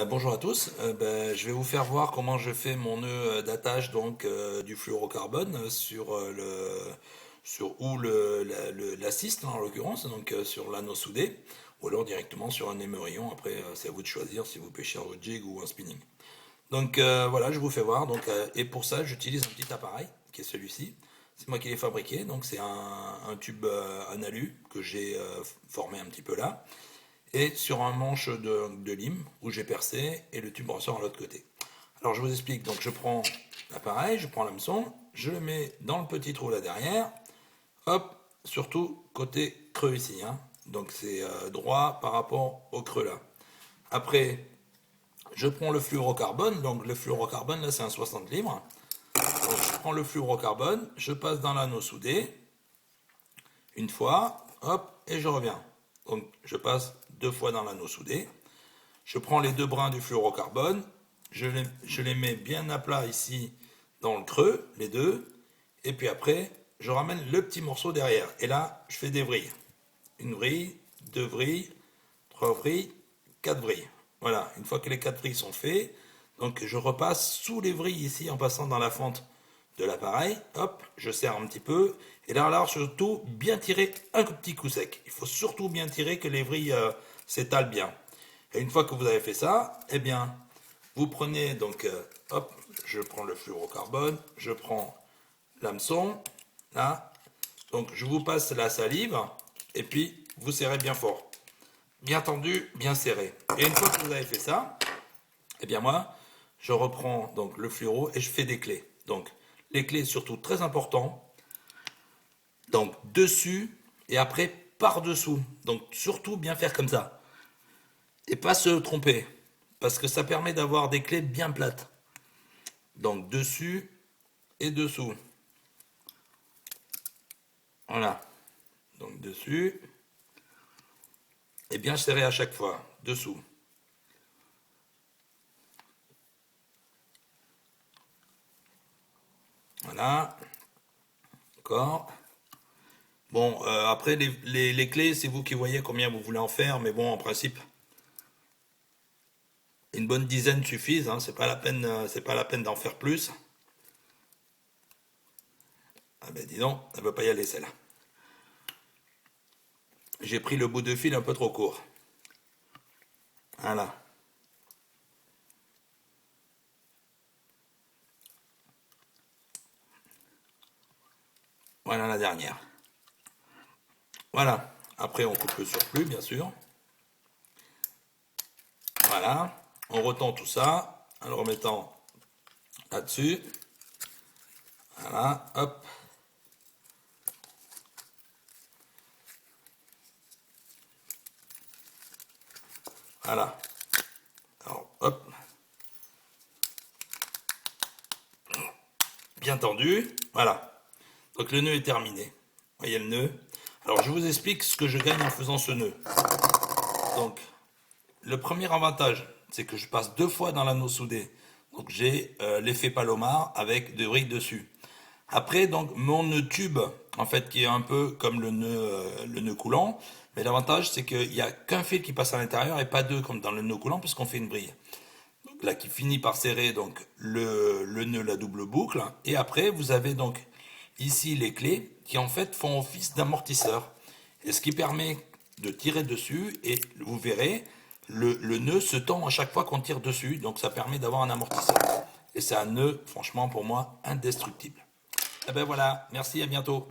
Bonjour à tous. Je vais vous faire voir comment je fais mon nœud d'attache du fluorocarbone sur où l'assiste en l'occurrence sur l'anneau soudé ou alors directement sur un émerillon. Après c'est à vous de choisir si vous pêchez un jig ou un spinning. Voilà, je vous fais voir. Et pour ça j'utilise un petit appareil qui est celui-ci. C'est moi qui l'ai fabriqué. Donc c'est un tube en alu que j'ai formé un petit peu là et sur un manche de lime où j'ai percé et le tube ressort à l'autre côté. Alors je vous explique, donc je prends l'appareil, je prends l'hameçon, je le mets dans le petit trou là derrière, hop, surtout côté creux ici, hein. Donc c'est droit par rapport au creux là. Après, je prends le fluorocarbone, donc le fluorocarbone là c'est un 60 livres. Donc je prends le fluorocarbone, je passe dans l'anneau soudé, une fois, hop, et je reviens. Donc je passe deux fois dans l'anneau soudé. Je prends les deux brins du fluorocarbone, je les mets bien à plat ici dans le creux, les deux, et puis après, je ramène le petit morceau derrière. Et là, je fais des vrilles. Une vrille, deux vrilles, trois vrilles, quatre vrilles. Voilà, une fois que les quatre vrilles sont faites, donc je repasse sous les vrilles ici en passant dans la fente de l'appareil. Hop, je serre un petit peu. Et là, surtout, bien tirer un petit coup sec. Il faut surtout bien tirer que les vrilles s'étalent bien. Et une fois que vous avez fait ça, eh bien, vous prenez hop, je prends le fluorocarbone, je prends l'hameçon, là, donc je vous passe la salive, et puis vous serrez bien fort. Bien tendu, bien serré. Et une fois que vous avez fait ça, eh bien moi, je reprends donc le fluoro et je fais des clés. Donc les clés surtout très important. Donc dessus et après par-dessous. Donc surtout bien faire comme ça. Et pas se tromper. Parce que ça permet d'avoir des clés bien plates. Donc dessus et dessous. Voilà. Donc dessus. Et bien serré à chaque fois. Dessous. Voilà. Encore. Bon, après les clés, c'est vous qui voyez combien vous voulez en faire. Mais bon, en principe, une bonne dizaine suffisent. Hein, c'est pas la peine d'en faire plus. Ah ben dis donc, elle veut pas y aller celle-là. J'ai pris le bout de fil un peu trop court. Voilà. Voilà la dernière. Voilà. Après, on coupe le surplus, bien sûr. Voilà. On retend tout ça en le remettant là-dessus. Voilà. Hop. Voilà. Alors, hop. Bien tendu. Voilà. Donc le nœud est terminé. Voyez le nœud. Alors je vous explique ce que je gagne en faisant ce nœud. Donc le premier avantage, c'est que je passe deux fois dans l'anneau soudé. Donc j'ai l'effet palomar avec des vrilles dessus. Après, donc mon nœud tube, en fait, qui est un peu comme le nœud coulant, mais l'avantage c'est qu'il n'y a qu'un fil qui passe à l'intérieur et pas deux comme dans le nœud coulant puisqu'on fait une brille. Donc là, qui finit par serrer donc le nœud, la double boucle. Et après, vous avez donc ici les clés qui en fait font office d'amortisseur. Et ce qui permet de tirer dessus et vous verrez, le nœud se tend à chaque fois qu'on tire dessus. Donc ça permet d'avoir un amortisseur. Et c'est un nœud, franchement, pour moi, indestructible. Et ben voilà, merci, à bientôt.